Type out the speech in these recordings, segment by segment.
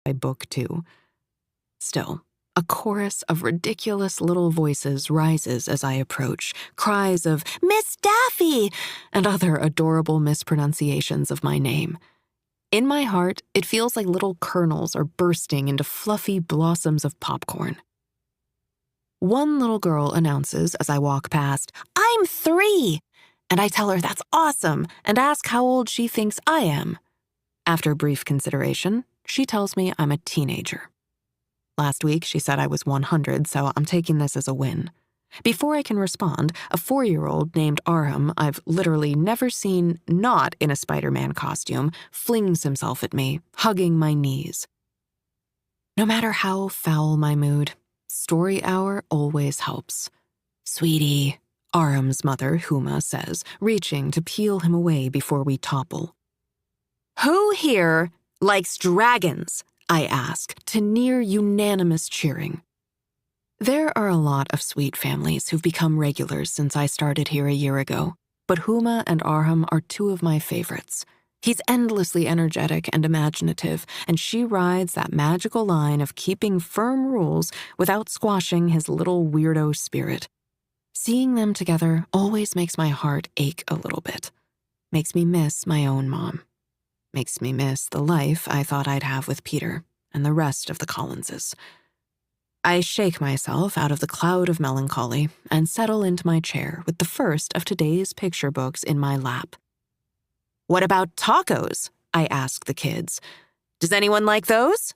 by book 2. Still, a chorus of ridiculous little voices rises as I approach, cries of "Miss Daffy!" and other adorable mispronunciations of my name. In my heart, it feels like little kernels are bursting into fluffy blossoms of popcorn. One little girl announces as I walk past, "I'm 3!" And I tell her that's awesome and ask how old she thinks I am. After brief consideration, she tells me I'm a teenager. Last week, she said I was 100, so I'm taking this as a win. Before I can respond, a 4-year-old named Arham I've literally never seen not in a Spider-Man costume flings himself at me, hugging my knees. No matter how foul my mood, story hour always helps. "Sweetie," Arham's mother, Huma, says, reaching to peel him away before we topple. "Who here likes dragons?" I ask, to near unanimous cheering. There are a lot of sweet families who've become regulars since I started here a year ago, but Huma and Arham are 2 of my favorites. He's endlessly energetic and imaginative, and she rides that magical line of keeping firm rules without squashing his little weirdo spirit. Seeing them together always makes my heart ache a little bit. Makes me miss my own mom. Makes me miss the life I thought I'd have with Peter and the rest of the Collinses. I shake myself out of the cloud of melancholy and settle into my chair with the first of today's picture books in my lap. "What about tacos?" I ask the kids. "Does anyone like those?"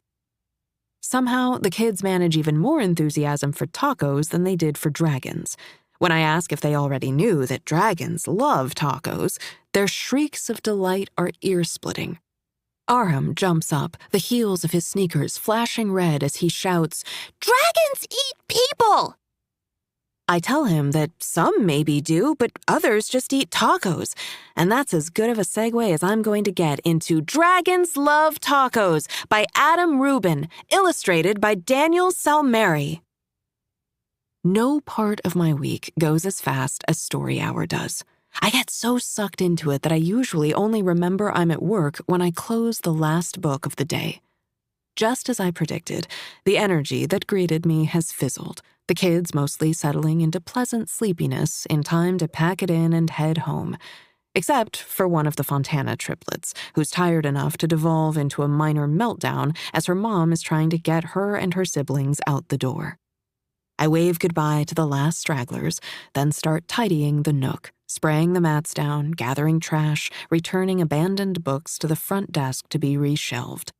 Somehow, the kids manage even more enthusiasm for tacos than they did for dragons. When I ask if they already knew that dragons love tacos, their shrieks of delight are ear-splitting. Arham jumps up, the heels of his sneakers flashing red as he shouts, "Dragons eat people!" I tell him that some maybe do, but others just eat tacos. And that's as good of a segue as I'm going to get into Dragons Love Tacos by Adam Rubin, illustrated by Daniel Salmeri. No part of my week goes as fast as Story Hour does. I get so sucked into it that I usually only remember I'm at work when I close the last book of the day. Just as I predicted, the energy that greeted me has fizzled, the kids mostly settling into pleasant sleepiness in time to pack it in and head home, except for one of the Fontana triplets, who's tired enough to devolve into a minor meltdown as her mom is trying to get her and her siblings out the door. I wave goodbye to the last stragglers, then start tidying the nook, spraying the mats down, gathering trash, returning abandoned books to the front desk to be reshelved.